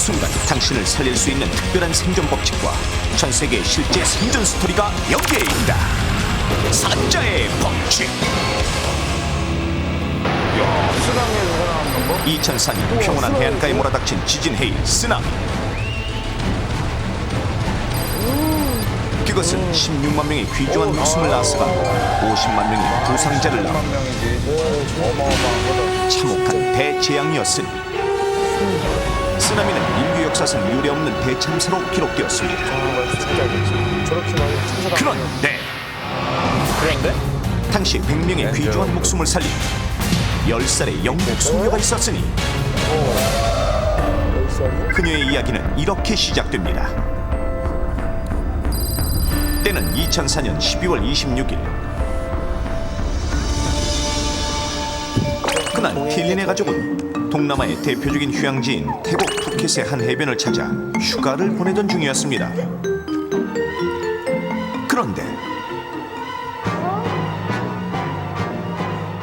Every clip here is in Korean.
순간 당신을 살릴 수 있는 특별한 생존 법칙과 전 세계의 실제 생존 스토리가 여기에 있다. 사자의 법칙. 쓰나미에 누가 나왔는 거? 2004년 평온한 해안가에 몰아닥친 지진 해일 쓰나미. 그것은 16만 명의 귀중한 목숨을 앗아가고 50만 명의 부상자를 낳아 1만 명이지. 어마어마한 거다. 참혹한 대재앙이었으니 쓰나미는 인류 역사상 유례없는 대참사로 기록되었습니다. 정말 진짜겠지. 저렇게 많이 참사당. 그런데 그런데? 당시 100명의 귀중한 목숨을 살린 10살의 영국 소녀가 있었으니 그녀의 이야기는 이렇게 시작됩니다. 때는 2004년 12월 26일. 그날 틸린의 가족은 동남아의 대표적인 휴양지인 태국 푸켓의 한 해변을 찾아 휴가를 보내던 중이었습니다. 그런데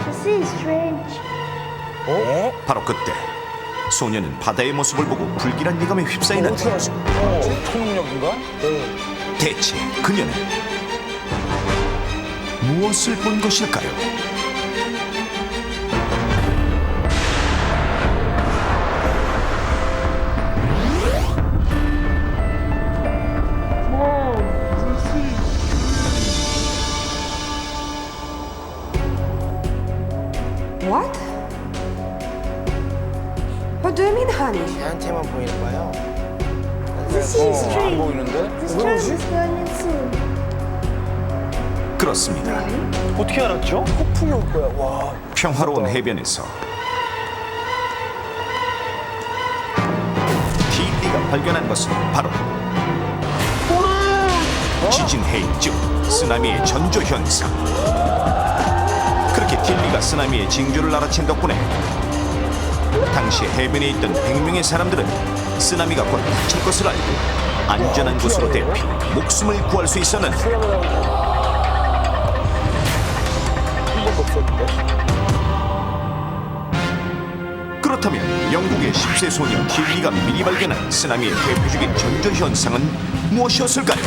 This is strange. 바로 그때 소녀는 바다의 모습을 보고 불길한 예감에 휩싸이는데 통역인가? 대체 그녀는 무엇을 본 것일까요? What? What do you mean, honey? 걔한테만 보이는 거예요. This is 안 strange. 보이는데? The storm is going in soon. 그렇습니다. 어떻게 알았죠? 폭풍이 올 거야. 와. 평화로운 해변에서 틸리가 발견한 것은 바로 지진 해일 즉 쓰나미의 전조 현상. 그렇게 틸리가 쓰나미의 징조를 알아챈 덕분에 당시 해변에 있던 100명의 사람들은 쓰나미가 곧 닥칠 것을 알고 안전한 곳으로 대피 목숨을 구할 수 있었는데 한 번도 없었는데. 그렇다면 영국의 10세 소녀 틸리가 미리 발견한 쓰나미의 대표적인 전조 현상은 무엇이었을까요?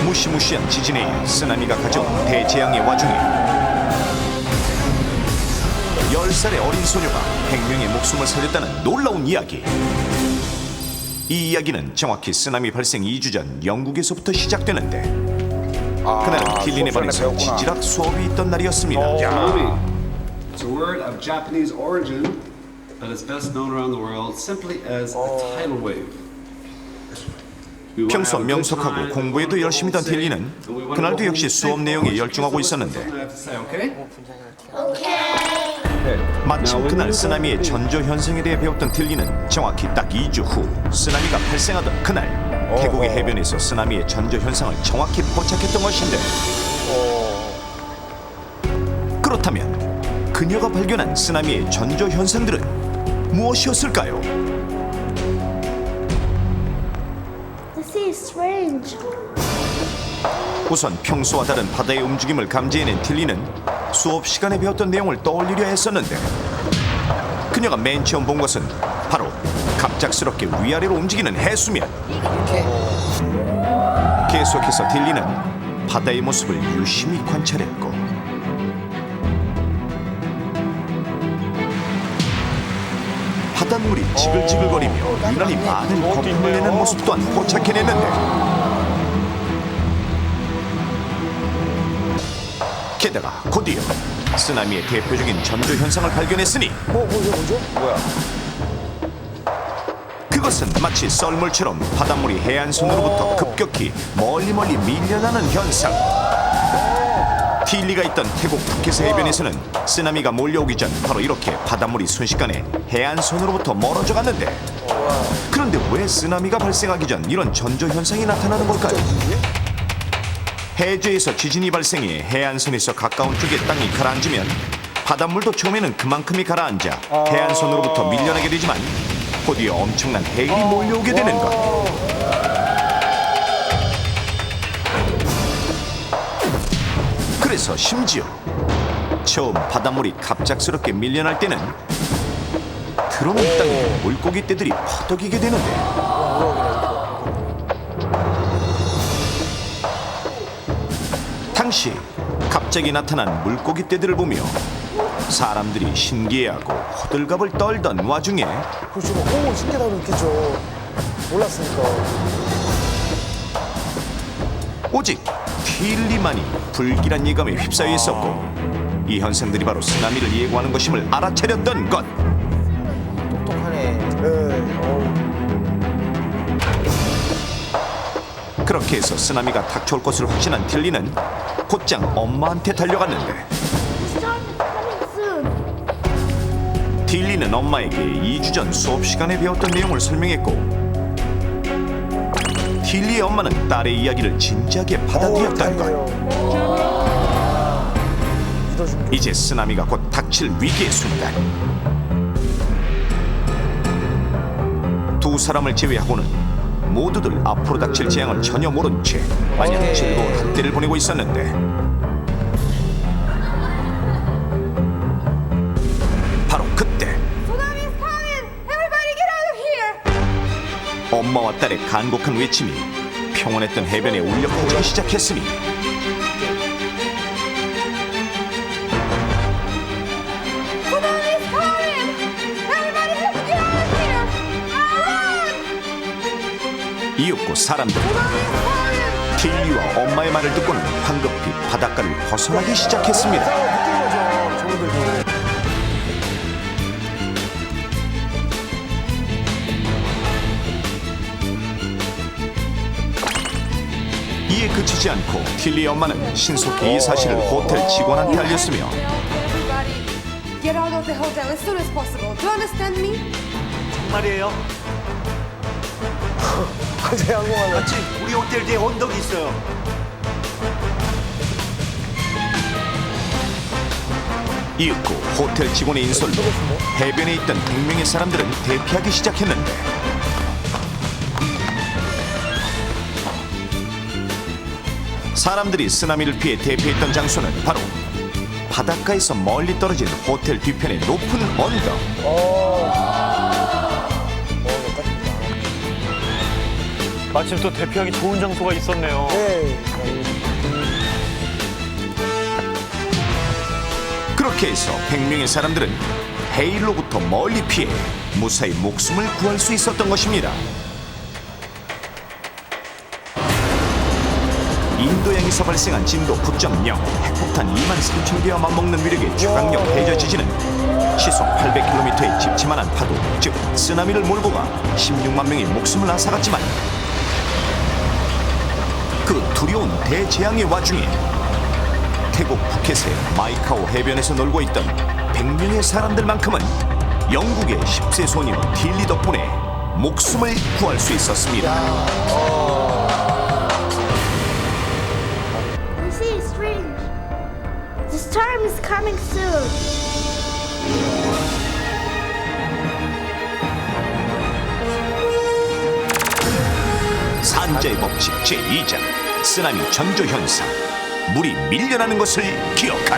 무시무시한 지진에 의해 쓰나미가 가져온 대재앙의 와중에 10살의 어린 소녀가 100명의 목숨을 살렸다는 놀라운 이야기. 이 이야기는 정확히 쓰나미 발생 2주 전 영국에서부터 시작되는데 그날은 틸린의 반에서 지질학 수업이 있던 날이었습니다. It's a word of Japanese origin that is best known around the world simply as a tidal wave. We wanna 평소 have a good 명석하고 time, 공부에도 we wanna 열심이던 go home 틸리는 safe, and we wanna 그날도 go 역시 home 수업 safe. 내용에 Just 열중하고 listen to 있었는데 something I have to say, okay? 마침 그날 쓰나미의 전조 현상에 대해 배웠던 틸리는 정확히 딱 2주 후 쓰나미가 발생하던 그날 태국의 해변에서 쓰나미의 전조 현상을 정확히 포착했던 것인데 그렇다면 그녀가 발견한 쓰나미의 전조 현상들은 무엇이었을까요? This is strange. 우선 평소와 다른 바다의 움직임을 감지해낸 틸리는 수업 시간에 배웠던 내용을 떠올리려 했었는데 그녀가 맨 처음 본 것은 바로 갑작스럽게 위아래로 움직이는 해수면. 계속해서 딜리는 바다의 모습을 유심히 관찰했고 바닷물이 지글지글거리며 유난히 많은 거품을 내는 모습 또한 포착해냈는데 게다가 곧이어 쓰나미의 대표적인 전조 현상을 발견했으니 뭐죠? 뭐야? 그것은 마치 썰물처럼 바닷물이 해안선으로부터 급격히 멀리 밀려나는 현상. 틸리가 있던 태국 푸켓의 해변에서는 쓰나미가 몰려오기 전 바로 이렇게 바닷물이 순식간에 해안선으로부터 멀어져 갔는데 그런데 왜 쓰나미가 발생하기 전 이런 전조 현상이 나타나는 걸까요? 해저에서 지진이 발생해 해안선에서 가까운 쪽에 땅이 가라앉으면 바닷물도 처음에는 그만큼이 가라앉아 해안선으로부터 밀려나게 되지만 곧이어 엄청난 해일이 몰려오게 되는 것. 그래서 심지어 처음 바닷물이 갑작스럽게 밀려날 때는 드러난 땅에 물고기 떼들이 퍼덕이게 되는데 당시 갑자기 나타난 물고기 떼들을 보며 사람들이 신기해하고 호들갑을 떨던 와중에 그렇죠. 오, 신기하다고 느꼈죠. 몰랐으니까. 오직 틸리만이 불길한 예감에 휩싸여 있었고 이 현상들이 바로 쓰나미를 예고하는 것임을 알아차렸던 것. 똑똑하네. 네. 그렇게 해서 쓰나미가 닥쳐올 것을 확신한 틸리는 곧장 엄마한테 달려갔는데 The storm is coming soon. 틸리는 엄마에게 2주 전 수업 시간에 배웠던 내용을 설명했고 틸리의 엄마는 딸의 이야기를 진지하게 받아들였던 것. 믿어준 게. 이제 쓰나미가 곧 닥칠 위기의 순간 두 사람을 제외하고는 모두들 앞으로 닥칠 재앙을 전혀 모른 채 마냥 오케이. 즐거운 한때를 보내고 있었는데 바로 그때 Tsunami is coming! Everybody get out of here! 엄마와 딸의 간곡한 외침이 평온했던 해변에 울려 퍼지기 시작했으니 Tsunami is coming! Everybody get out of here! Run! 이윽고 사람들 Tsunami is coming! 틸리와 엄마의 말을 듣고는 황급히 바닷가를 벗어나기 시작했습니다. 느낀 거죠. 저분들도. 이에 그치지 않고 틸리의 엄마는 신속히 이 사실을 호텔 직원한테 알렸으며 Everybody get out of the hotel as soon as possible. Do you understand me? 말이에요. 제 항공하면. 마치 우리 호텔 뒤에 언덕이 있어요. 이윽고 호텔 직원의 인솔로 해변에 있던 100명의 사람들은 대피하기 시작했는데 사람들이 쓰나미를 피해 대피했던 장소는 바로 바닷가에서 멀리 떨어진 호텔 뒤편의 높은 언덕. 마침 또 대피하기 좋은 장소가 있었네요. 네. 그렇게 해서 100명의 사람들은 해일로부터 멀리 피해 무사히 목숨을 구할 수 있었던 것입니다. 인도양에서 발생한 진도 9.0 핵폭탄 23,000개와 맞먹는 위력의 최강력 해저 지진은 시속 800km의 집지만한 파도, 즉 쓰나미를 몰고 가 16만 명의 목숨을 앗아갔지만 그 두려운 대재앙의 와중에 태국 푸켓의 마이카오 해변에서 놀고 있던 100명의 사람들만큼은 영국의 10세 소녀 딜리 덕분에 목숨을 구할 수 있었습니다. This is strange. The storm is coming soon. 산자의 법칙 제2장 쓰나미 전조 현상 물이 밀려나는 것을 기억하라.